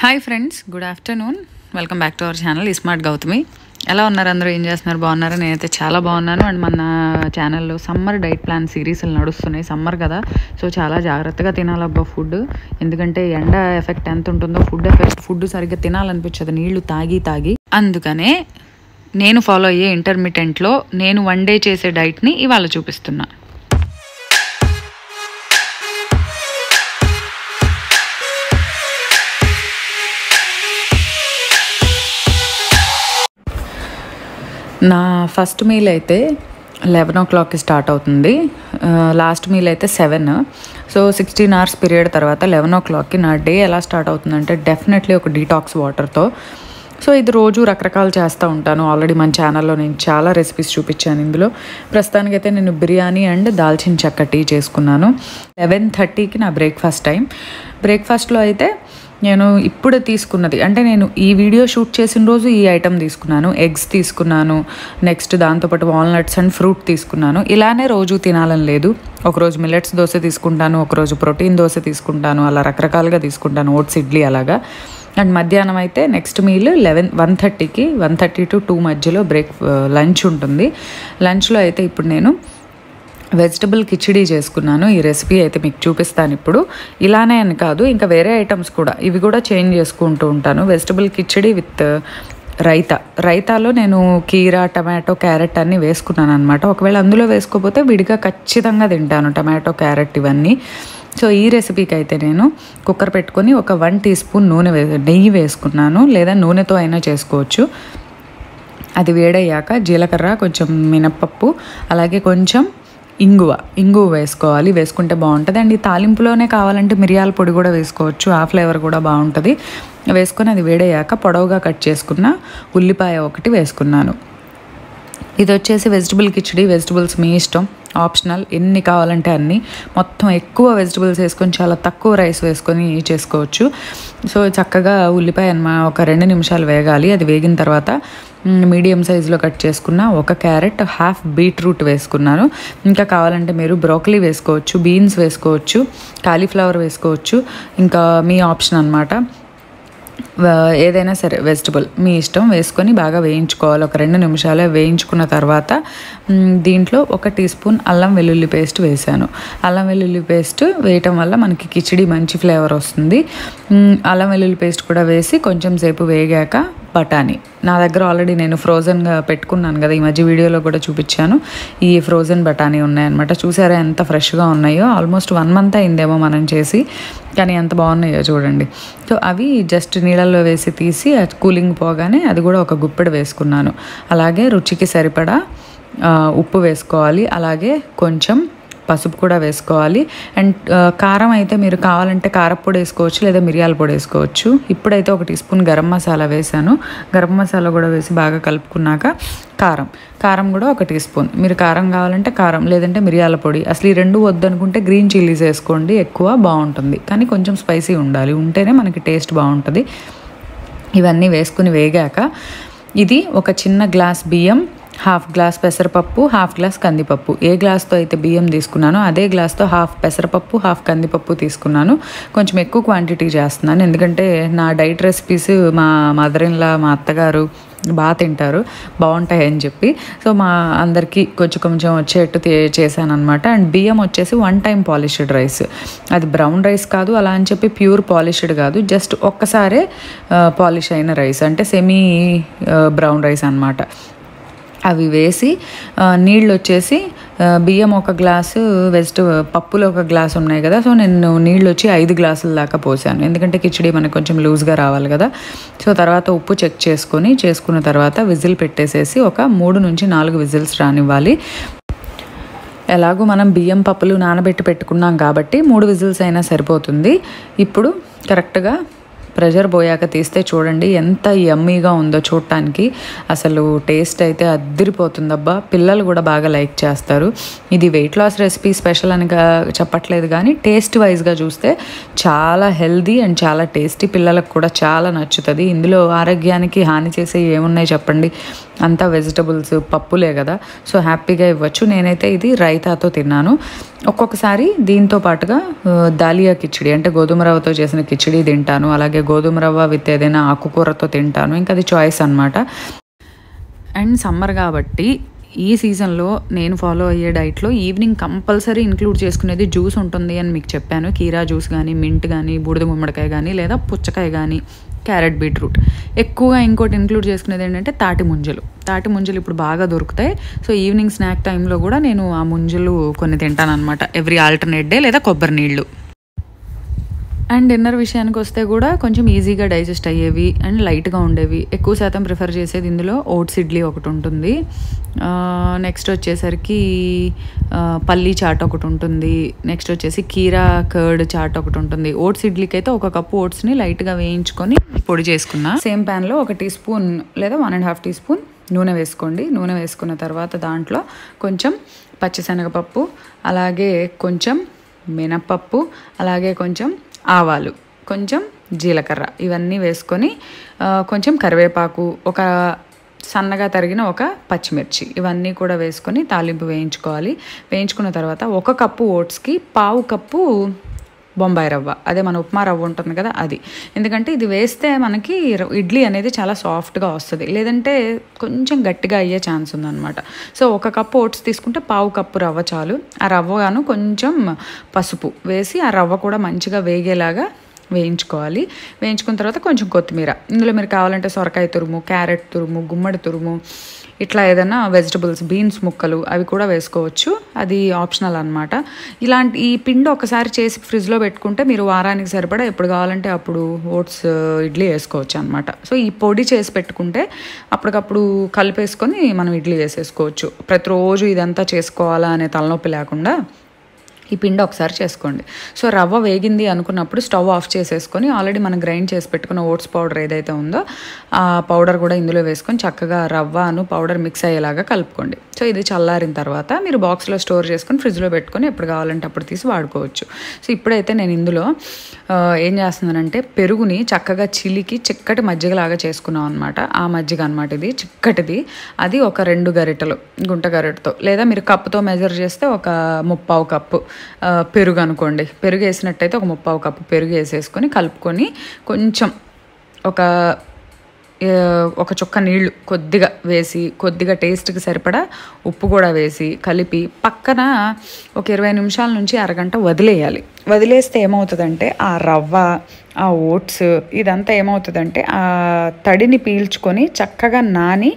Hi friends, good afternoon. Welcome back to our channel smart Gautami. ఎలా ఉన్నారు అందరూ? ఏం చేస్తున్నారు? బాగున్నారా? నేనైతే చాలా బాగున్నాను. అండ్ మన ఛానల్లో సమ్మర్ డైట్ ప్లాన్ సిరీస్లు నడుస్తున్నాయి. సమ్మర్ కదా, సో చాలా జాగ్రత్తగా తినాలబ్బా ఫుడ్. ఎందుకంటే ఎండ ఎఫెక్ట్ ఎంత ఉంటుందో ఫుడ్ సరిగ్గా తినాలనిపించదు నీళ్లు తాగి. అందుకనే నేను ఫాలో అయ్యే ఇంటర్మిటెంట్లో నేను 1 డే చేసే డైట్ని ఇవాళ చూపిస్తున్నా. నా ఫస్ట్ మీల్ అయితే 11 o'clockకి స్టార్ట్ అవుతుంది. లాస్ట్ మీల్ అయితే 7. సో 16 hours పీరియడ్ తర్వాత 11 o'clockకి నా డే ఎలా స్టార్ట్ అవుతుందంటే డెఫినెట్లీ ఒక డీటాక్స్ వాటర్తో. సో ఇది రోజు రకరకాలు చేస్తూ ఉంటాను. ఆల్రెడీ మన ఛానల్లో నేను చాలా రెసిపీస్ చూపించాను. ఇందులో ప్రస్తుతానికైతే నేను బిర్యానీ అండ్ దాల్చిన చెక్క టీ చేసుకున్నాను. 11:30కి నా బ్రేక్ఫాస్ట్ టైం. బ్రేక్ఫాస్ట్లో అయితే నేను ఇప్పుడు తీసుకున్నది, అంటే నేను ఈ వీడియో షూట్ చేసిన రోజు ఈ ఐటెం తీసుకున్నాను. ఎగ్స్ తీసుకున్నాను, నెక్స్ట్ దాంతోపాటు వాల్నట్స్ అండ్ ఫ్రూట్ తీసుకున్నాను. ఇలానే రోజు తినాలని లేదు. ఒకరోజు మిల్లెట్స్ దోశ తీసుకుంటాను, ఒకరోజు ప్రోటీన్ దోశ తీసుకుంటాను, అలా రకరకాలుగా తీసుకుంటాను, ఓట్స్ ఇడ్లీ అలాగా. అండ్ మధ్యాహ్నం అయితే నెక్స్ట్ మీల్ 1:30కి 1:30 to 2 మధ్యలో లంచ్ ఉంటుంది. లంచ్లో అయితే ఇప్పుడు నేను వెజిటబుల్ కిచిడీ చేసుకున్నాను. ఈ రెసిపీ అయితే మీకు చూపిస్తాను ఇప్పుడు. ఇలానే అని కాదు, ఇంకా వేరే ఐటమ్స్ కూడా, ఇవి కూడా చేంజ్ చేసుకుంటూ ఉంటాను. వెజిటబుల్ కిచిడీ విత్ రైతాలో నేను కీరా, టమాటో, క్యారెట్ అన్నీ వేసుకున్నాను అనమాట. ఒకవేళ అందులో వేసుకోకపోతే విడిగా ఖచ్చితంగా తింటాను టమాటో, క్యారెట్ ఇవన్నీ. సో ఈ రెసిపీకి అయితే నేను కుక్కర్ పెట్టుకొని ఒక 1 teaspoon నెయ్యి వేసుకున్నాను, లేదా నూనెతో అయినా చేసుకోవచ్చు. అది వేడయ్యాక జీలకర్ర, కొంచెం మినప్పప్పు, అలాగే కొంచెం ఇంగువ వేసుకోవాలి. వేసుకుంటే బాగుంటుంది. అండ్ ఈ తాలింపులోనే కావాలంటే మిరియాల పొడి కూడా వేసుకోవచ్చు, ఆ ఫ్లేవర్ కూడా బాగుంటుంది. వేసుకొని అది వేడయ్యాక పొడవుగా కట్ చేసుకున్న ఉల్లిపాయ ఒకటి వేసుకున్నాను. ఇది వచ్చేసి వెజిటబుల్ కిచిడీ. వెజిటబుల్స్ మీ ఇష్టం, ఆప్షనల్, ఎన్ని కావాలంటే అన్ని. మొత్తం ఎక్కువ వెజిటబుల్స్ వేసుకొని చాలా తక్కువ రైస్ వేసుకొని చేసుకోవచ్చు. సో చక్కగా ఉల్లిపాయ ఒక 2 నిమిషాలు వేగాలి. అది వేగిన తర్వాత మీడియం సైజులో కట్ చేసుకున్న ఒక క్యారెట్, హాఫ్ బీట్రూట్ వేసుకున్నాను. ఇంకా కావాలంటే మీరు బ్రోకలీ వేసుకోవచ్చు, బీన్స్ వేసుకోవచ్చు, కాలీఫ్లవర్ వేసుకోవచ్చు, ఇంకా మీ ఆప్షన్ అన్నమాట. ఏదైనా సరే వెజిటబుల్ మీ ఇష్టం వేసుకొని బాగా వేయించుకోవాలి. ఒక 2 నిమిషాలే వేయించుకున్న తర్వాత దీంట్లో 1 teaspoon అల్లం వెల్లుల్లి పేస్ట్ వేసాను. అల్లం వెల్లుల్లి పేస్ట్ వేయటం వల్ల మనకి కిచిడి మంచి ఫ్లేవర్ వస్తుంది. అల్లం వెల్లుల్లి పేస్ట్ కూడా వేసి కొంచెం సేపు వేగాక బఠానీ, నా దగ్గర ఆల్రెడీ నేను ఫ్రోజన్గా పెట్టుకున్నాను కదా, ఈ మధ్య వీడియోలో కూడా చూపించాను. ఈ ఫ్రోజన్ బఠానీ ఉన్నాయన్నమాట. చూసారా ఎంత ఫ్రెష్గా ఉన్నాయో. ఆల్మోస్ట్ 1 month అయిందేమో మనం చేసి, కానీ ఎంత బాగున్నాయో చూడండి. సో అవి జస్ట్ నీళ్ళల్లో వేసి తీసి కూలింగ్ పోగానే అది కూడా ఒక గుప్పెడు వేసుకున్నాను. అలాగే రుచికి సరిపడా ఉప్పు వేసుకోవాలి, అలాగే కొంచెం పసుపు కూడా వేసుకోవాలి. అండ్ కారం అయితే మీరు కావాలంటే కారప్పొడి వేసుకోవచ్చు, లేదా మిరియాల పొడి వేసుకోవచ్చు. ఇప్పుడైతే 1 teaspoon గరం మసాలా వేసాను. గరం మసాలా కూడా వేసి బాగా కలుపుకున్నాక కారం కూడా 1 teaspoon. మీరు కారం కావాలంటే కారం, లేదంటే మిరియాల పొడి. అసలు ఈ 2 వద్దనుకుంటే గ్రీన్ చిల్లీస్ వేసుకోండి, ఎక్కువ బాగుంటుంది. కానీ కొంచెం స్పైసీ ఉండాలి, ఉంటేనే మనకి టేస్ట్ బాగుంటుంది. ఇవన్నీ వేసుకుని వేగాక ఇది ఒక చిన్న గ్లాస్ బియ్యం, హాఫ్ గ్లాస్ పెసరపప్పు, హాఫ్ గ్లాస్ కందిపప్పు. ఏ గ్లాస్తో అయితే బియ్యం తీసుకున్నానో అదే గ్లాస్తో హాఫ్ పెసరపప్పు, హాఫ్ కందిపప్పు తీసుకున్నాను. కొంచెం ఎక్కువ క్వాంటిటీ చేస్తున్నాను, ఎందుకంటే నా డైట్ రెసిపీస్ మా మదర్-ఇన్-లా, మా అత్తగారు బాగా తింటారు, బాగుంటాయని చెప్పి. సో మా అందరికీ కొంచెం వచ్చేట్టు చేశాను అనమాట. అండ్ బియ్యం వచ్చేసి 1 time పాలిష్డ్ రైస్. అది బ్రౌన్ రైస్ కాదు, అలా అని చెప్పి ప్యూర్ పాలిష్డ్ కాదు, జస్ట్ ఒక్కసారే పాలిష్ అయిన రైస్, అంటే సెమీ బ్రౌన్ రైస్ అనమాట. అవి వేసి నీళ్ళు వచ్చేసి బియ్యం 1 గ్లాసు, పప్పులో 1 గ్లాస్ ఉన్నాయి కదా, సో నేను నీళ్ళు వచ్చి 5 గ్లాసుల దాకా పోసాను. ఎందుకంటే కిచిడి మనకు కొంచెం లూజ్గా రావాలి కదా. సో తర్వాత ఉప్పు చెక్ చేసుకున్న తర్వాత విజిల్ పెట్టేసేసి ఒక 3 నుంచి 4 విజిల్స్ రానివ్వాలి. ఎలాగో మనం బియ్యం పప్పులు నానబెట్టి పెట్టుకున్నాం కాబట్టి 3 విజిల్స్ అయినా సరిపోతుంది. ఇప్పుడు కరెక్ట్గా ప్రెషర్ పోయాక తీస్తే చూడండి ఎంత యమ్మీగా ఉందో చూడటానికి. అసలు టేస్ట్ అయితే అద్దిరిపోతుందబ్బా. పిల్లలు కూడా బాగా లైక్ చేస్తారు. ఇది వెయిట్ లాస్ రెసిపీ స్పెషల్ అని చెప్పట్లేదు, కానీ టేస్ట్ వైజ్గా చూస్తే చాలా హెల్దీ అండ్ చాలా టేస్టీ. పిల్లలకు కూడా చాలా నచ్చుతుంది. ఇందులో ఆరోగ్యానికి హాని చేసే ఏమున్నాయి చెప్పండి, అంతా వెజిటబుల్స్, పప్పులే కదా. సో హ్యాపీగా ఇవ్వచ్చు. నేనైతే ఇది రైతాతో తిన్నాను. ఒక్కొక్కసారి దీంతో పాటుగా దాలియా కిచిడి అంటే గోధుమ రవ్వతో చేసిన కిచిడి తింటాను. అలాగే గోధుమ రవ్వ విత్ ఏదైనా ఆకుకూరతో తింటాను. ఇంకా అది చాయిస్ అనమాట. అండ్ సమ్మర్ కాబట్టి ఈ సీజన్లో నేను ఫాలో అయ్యే డైట్లో ఈవినింగ్ కంపల్సరీ ఇంక్లూడ్ చేసుకునేది జ్యూస్ ఉంటుంది అని మీకు చెప్పాను. కీరా జ్యూస్ కానీ, మింట్ కానీ, బూడిద గుమ్మడికాయ కానీ, లేదా పుచ్చకాయ కానీ, క్యారెట్ బీట్రూట్. ఎక్కువగా ఇంకోటి ఇంక్లూడ్ చేసుకునేది ఏంటంటే తాటి ముంజలు ఇప్పుడు బాగా దొరుకుతాయి. సో ఈవినింగ్ స్నాక్ టైంలో కూడా నేను ఆ ముంజలు కొన్ని తింటాను అనమాట, ఎవ్రీ ఆల్టర్నేట్ డే, లేదా కొబ్బరి నీళ్ళు. అండ్ డిన్నర్ విషయానికి వస్తే కూడా కొంచెం ఈజీగా డైజెస్ట్ అయ్యేవి అండ్ లైట్గా ఉండేవి. ఎక్కువ శాతం ప్రిఫర్ చేసేది ఇందులో ఓట్స్ ఇడ్లీ ఒకటి ఉంటుంది. నెక్స్ట్ వచ్చేసరికి పల్లీ చాట్ ఒకటి ఉంటుంది. నెక్స్ట్ వచ్చేసి కీరా కర్డ్ చాట్ ఒకటి ఉంటుంది. ఓట్స్ ఇడ్లీకి అయితే ఒక కప్పు ఓట్స్ని లైట్గా వేయించుకొని పొడి చేసుకున్నా. సేమ్ ప్యాన్లో 1 టీ స్పూన్ లేదా 1.5 టీ స్పూన్ నూనె వేసుకోండి. నూనె వేసుకున్న తర్వాత దాంట్లో కొంచెం పచ్చిశనగపప్పు, అలాగే కొంచెం మినప్పప్పు, అలాగే కొంచెం ఆవాలు, కొంచెం జీలకర్ర ఇవన్నీ వేసుకొని కొంచెం కరివేపాకు, ఒక సన్నగా తరిగిన ఒక పచ్చిమిర్చి ఇవన్నీ కూడా వేసుకొని తాలింపు వేయించుకోవాలి. వేయించుకున్న తర్వాత 1 కప్పు ఓట్స్కి 1/2 కప్పు బొంబాయి రవ్వ, అదే మన ఉప్మా రవ్వ ఉంటుంది కదా అది. ఎందుకంటే ఇది వేస్తే మనకి ఇడ్లీ అనేది చాలా సాఫ్ట్గా వస్తుంది, లేదంటే కొంచెం గట్టిగా అయ్యే ఛాన్స్ ఉందన్నమాట. సో 1 కప్పు ఓట్స్ తీసుకుంటే 1/2 కప్పు రవ్వ చాలు. ఆ రవ్వగాను కొంచెం పసుపు వేసి ఆ రవ్వ కూడా మంచిగా వేగేలాగా వేయించుకోవాలి. వేయించుకున్న తర్వాత కొంచెం కొత్తిమీర, ఇందులో మీరు కావాలంటే సొరకాయ తురుము, క్యారెట్ తురుము, గుమ్మడి తురుము, ఇట్లా ఏదైనా వెజిటబుల్స్, బీన్స్ ముక్కలు అవి కూడా వేసుకోవచ్చు. అది ఆప్షనల్ అనమాట. ఈ పిండి ఒకసారి చేసి ఫ్రిడ్జ్లో పెట్టుకుంటే మీరు వారానికి సరిపడా ఎప్పుడు కావాలంటే అప్పుడు ఓట్స్ ఇడ్లీ వేసుకోవచ్చు అనమాట. సో ఈ పొడి చేసి పెట్టుకుంటే అప్పటికప్పుడు కలిపేసుకొని మనం ఇడ్లీ వేసేసుకోవచ్చు. ప్రతిరోజు ఇదంతా చేసుకోవాలా అనే తలనొప్పి లేకుండా ఈ పిండి ఒకసారి చేసుకోండి. సో రవ్వ వేగింది అనుకున్నప్పుడు స్టవ్ ఆఫ్ చేసేసుకొని ఆల్రెడీ మనం గ్రైండ్ చేసి పెట్టుకున్న ఓట్స్ పౌడర్ ఏదైతే ఉందో ఆ పౌడర్ కూడా ఇందులో వేసుకొని చక్కగా రవ్వను పౌడర్ మిక్స్ అయ్యేలాగా కలుపుకోండి. సో ఇది చల్లారిన తర్వాత మీరు బాక్స్లో స్టోర్ చేసుకొని ఫ్రిడ్జ్లో పెట్టుకొని ఎప్పుడు కావాలంటే అప్పుడు తీసి వాడుకోవచ్చు. సో ఇప్పుడైతే నేను ఇందులో ఏం చేస్తున్నానంటే పెరుగుని చక్కగా చిలికి చిక్కటి మజ్జిగలాగా చేసుకున్నాం అనమాట. ఆ మజ్జిగ అనమాట ఇది, చిక్కటిది. అది ఒక 2 గరిటెలు గుంట గరిటెతో, లేదా మీరు కప్పుతో మెజర్ చేస్తే ఒక 3/4 కప్పు పెరుగు అనుకోండి. పెరుగు వేసినట్టయితే ఒక 3/4 కప్పు పెరుగు వేసేసుకొని కలుపుకొని కొంచెం ఒక చుక్క నీళ్లు కొద్దిగా వేసి, కొద్దిగా టేస్ట్కి సరిపడా ఉప్పు కూడా వేసి కలిపి పక్కన ఒక 20 నిమిషాల నుంచి అరగంట వదిలేయాలి. వదిలేస్తే ఏమవుతుందంటే ఆ రవ్వ, ఆ ఓట్స్ ఇదంతా ఏమవుతుందంటే ఆ తడిని పీల్చుకొని చక్కగా నాని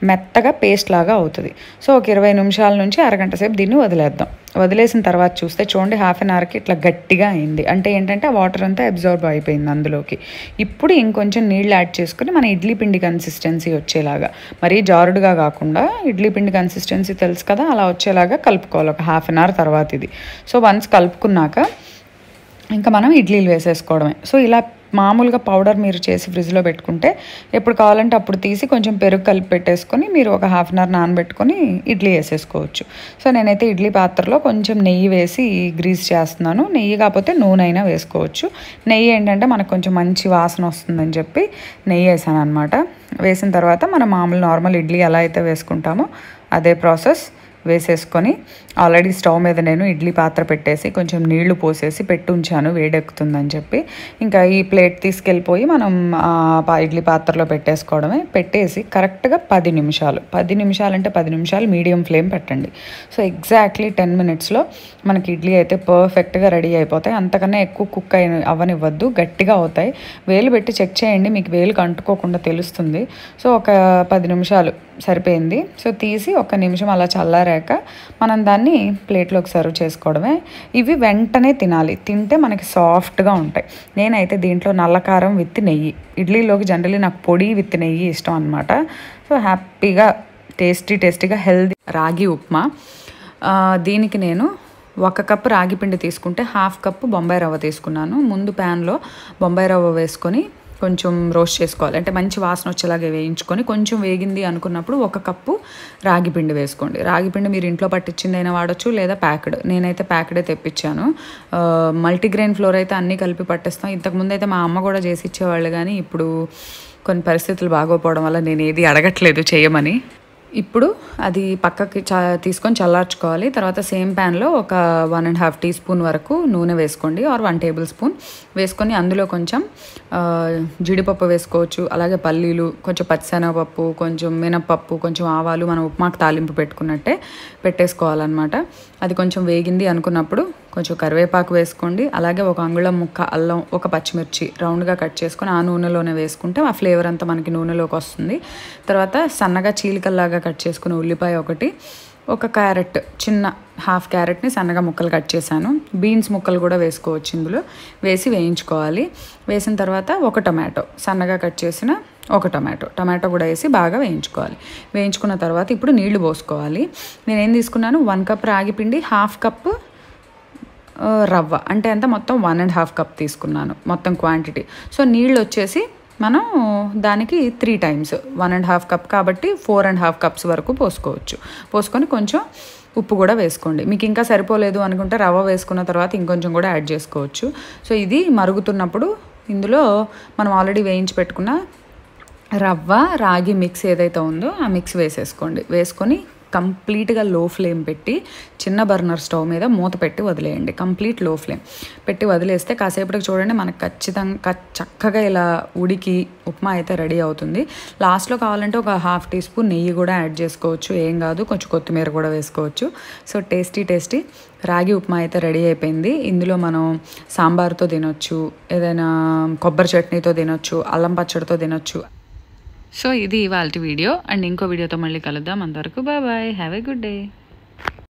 మెత్తగా పేస్ట్ లాగా అవుతుంది. సో ఒక 20 నిమిషాల నుంచి అరగంట సేపు దీన్ని వదిలేద్దాం. వదిలేసిన తర్వాత చూస్తే చూడండి 1/2 అవర్కి ఇట్లా గట్టిగా అయింది. అంటే ఏంటంటే ఆ వాటర్ అంతా అబ్జర్వ్ అయిపోయింది అందులోకి. ఇప్పుడు ఇంకొంచెం నీళ్ళు యాడ్ చేసుకుని మన ఇడ్లీ పిండి కన్సిస్టెన్సీ వచ్చేలాగా, మరీ జారుడుగా కాకుండా ఇడ్లీ పిండి కన్సిస్టెన్సీ తెలుసు కదా అలా వచ్చేలాగా కలుపుకోవాలి ఒక 1/2 అవర్ తర్వాత ఇది. సో వన్స్ కలుపుకున్నాక ఇంకా మనం ఇడ్లీలు వేసేసుకోవడమే. సో ఇలా మామూలుగా పౌడర్ మీరు చేసి ఫ్రిడ్జ్లో పెట్టుకుంటే ఎప్పుడు కావాలంటే అప్పుడు తీసి కొంచెం పెరుగు కలిపి పెట్టేసుకొని మీరు ఒక 1/2 అవర్ నానబెట్టుకొని ఇడ్లీ వేసేసుకోవచ్చు. సో నేనైతే ఇడ్లీ పాత్రలో కొంచెం నెయ్యి వేసి గ్రీస్ చేస్తున్నాను. నెయ్యి కాకపోతే నూనె అయినా వేసుకోవచ్చు. నెయ్యి ఏంటంటే మనకు కొంచెం మంచి వాసన వస్తుందని చెప్పి నెయ్యి వేసాను అనమాట. వేసిన తర్వాత మనం మామూలు నార్మల్ ఇడ్లీ ఎలా అయితే వేసుకుంటామో అదే ప్రాసెస్ వేసేసుకొని ఆల్రెడీ స్టవ్ మీద నేను ఇడ్లీ పాత్ర పెట్టేసి కొంచెం నీళ్లు పోసేసి పెట్టి ఉంచాను వేడెక్కుతుందని చెప్పి. ఇంకా ఈ ప్లేట్ తీసుకెళ్ళిపోయి మనం ఇడ్లీ పాత్రలో పెట్టేసుకోవడమే. పెట్టేసి కరెక్ట్గా 10 నిమిషాలు అంటే 10 నిమిషాలు మీడియం ఫ్లేమ్ పెట్టండి. సో ఎగ్జాక్ట్లీ 10 మినిట్స్లో మనకి ఇడ్లీ అయితే పర్ఫెక్ట్గా రెడీ అయిపోతాయి. అంతకన్నా ఎక్కువ కుక్ అవ్వనివ్వద్దు, గట్టిగా అవుతాయి. వేలు పెట్టి చెక్ చేయండి, మీకు వేలుకు అంటుకోకుండా తెలుస్తుంది. సో ఒక 10 నిమిషాలు సరిపోయింది. సో తీసి 1 నిమిషం అలా చల్లారాక మనం దాన్ని ప్లేట్లోకి సర్వ్ చేసుకోవడమే. ఇవి వెంటనే తినాలి, తింటే మనకి సాఫ్ట్గా ఉంటాయి. నేనైతే దీంట్లో నల్లకారం విత్ నెయ్యి, ఇడ్లీలోకి జనరల్లీ నాకు పొడి విత్ నెయ్యి ఇష్టం అనమాట. సో హ్యాపీగా టేస్టీగా హెల్దీ రాగి ఉప్మా. దీనికి నేను 1 కప్పు రాగి పిండి తీసుకుంటే 1/2 కప్పు బొంబాయి రవ్వ తీసుకున్నాను. ముందు ప్యాన్లో బొంబాయి రవ్వ వేసుకొని కొంచెం రోస్ట్ చేసుకోవాలి, అంటే మంచి వాసన వచ్చేలాగా వేయించుకొని కొంచెం వేగింది అనుకున్నప్పుడు 1 కప్పు రాగి పిండి వేసుకోండి. రాగి పిండి మీరు ఇంట్లో పట్టించిందైనా వాడచ్చు, లేదా ప్యాక్డ్. నేనైతే ప్యాక్డే తెప్పించాను. మల్టీగ్రెయిన్ ఫ్లోర్ అయితే అన్నీ కలిపి పట్టేస్తాం. ఇంతకుముందు అయితే మా అమ్మ కూడా చేసి ఇచ్చేవాళ్ళు, కానీ ఇప్పుడు కొన్ని పరిస్థితులు బాగోపోవడం వల్ల నేను ఏది అడగట్లేదు చేయమని. ఇప్పుడు అది పక్కకి తీసుకొని చల్లార్చుకోవాలి. తర్వాత సేమ్ ప్యాన్లో ఒక 1.5 టీ స్పూన్ వరకు నూనె వేసుకోండి, ఆర్ 1 టేబుల్ స్పూన్ వేసుకొని అందులో కొంచెం జీడిపప్పు వేసుకోవచ్చు, అలాగే పల్లీలు, కొంచెం పచ్చిశనగపప్పు, కొంచెం మినప్పప్పు, కొంచెం ఆవాలు, మనం ఉప్మాకు తాలింపు పెట్టుకున్నట్టే పెట్టేసుకోవాలన్నమాట. అది కొంచెం వేగింది అనుకున్నప్పుడు కొంచెం కరివేపాకు వేసుకోండి, అలాగే ఒక అంగుళం ముక్క అల్లం, ఒక పచ్చిమిర్చి రౌండ్గా కట్ చేసుకొని ఆ నూనెలోనే వేసుకుంటే ఆ ఫ్లేవర్ అంతా మనకి నూనెలోకి వస్తుంది. తర్వాత సన్నగా చీలికల్లాగా కట్ చేసుకుని ఉల్లిపాయ ఒకటి, ఒక క్యారెట్, చిన్న హాఫ్ క్యారెట్ని సన్నగా ముక్కలు కట్ చేశాను, బీన్స్ ముక్కలు కూడా వేసుకోవచ్చు, ఇందులో వేసి వేయించుకోవాలి. వేసిన తర్వాత ఒక టొమాటో సన్నగా కట్ చేసిన ఒక టొమాటో కూడా వేసి బాగా వేయించుకోవాలి. వేయించుకున్న తర్వాత ఇప్పుడు నీళ్లు పోసుకోవాలి. నేనేం తీసుకున్నాను, 1 కప్ రాగి పిండి, హాఫ్ కప్ రవ్వ, అంటే అంతా మొత్తం 1.5 కప్ తీసుకున్నాను మొత్తం క్వాంటిటీ. సో నీళ్ళు వచ్చేసి మనం దానికి 3 టైమ్స్, 1.5 కప్ కాబట్టి 4.5 కప్స్ వరకు పోసుకోవచ్చు. పోసుకొని కొంచెం ఉప్పు కూడా వేసుకోండి. మీకు ఇంకా సరిపోలేదు అనుకుంటే రవ్వ వేసుకున్న తర్వాత ఇంకొంచెం కూడా యాడ్ చేసుకోవచ్చు. సో ఇది మరుగుతున్నప్పుడు ఇందులో మనం ఆల్రెడీ వేయించి పెట్టుకున్న రవ్వ రాగి మిక్స్ ఏదైతే ఉందో ఆ మిక్స్ వేసేసుకోండి. వేసుకొని కంప్లీట్గా లో ఫ్లేమ్ పెట్టి చిన్న బర్నర్ స్టవ్ మీద మూత పెట్టి వదిలేయండి. కంప్లీట్ లో ఫ్లేమ్ పెట్టి వదిలేస్తే కాసేపటికి చూడండి మనకు ఖచ్చితంగా చక్కగా ఇలా ఉడికి ఉప్మా అయితే రెడీ అవుతుంది. లాస్ట్లో కావాలంటే ఒక 1/2 టీ స్పూన్ నెయ్యి కూడా యాడ్ చేసుకోవచ్చు, ఏం కాదు, కొంచెం కొత్తిమీర కూడా వేసుకోవచ్చు. సో టేస్టీ రాగి ఉప్మా అయితే రెడీ అయిపోయింది. ఇందులో మనం సాంబార్తో తినొచ్చు, ఏదైనా కొబ్బరి చట్నీతో తినొచ్చు, అల్లం పచ్చడితో తినొచ్చు. సో ఇది ఇవాల్టి వీడియో, అండ్ ఇంకో వీడియోతో మళ్ళీ కలుద్దాం. అంతవరకు bye bye, have a good day.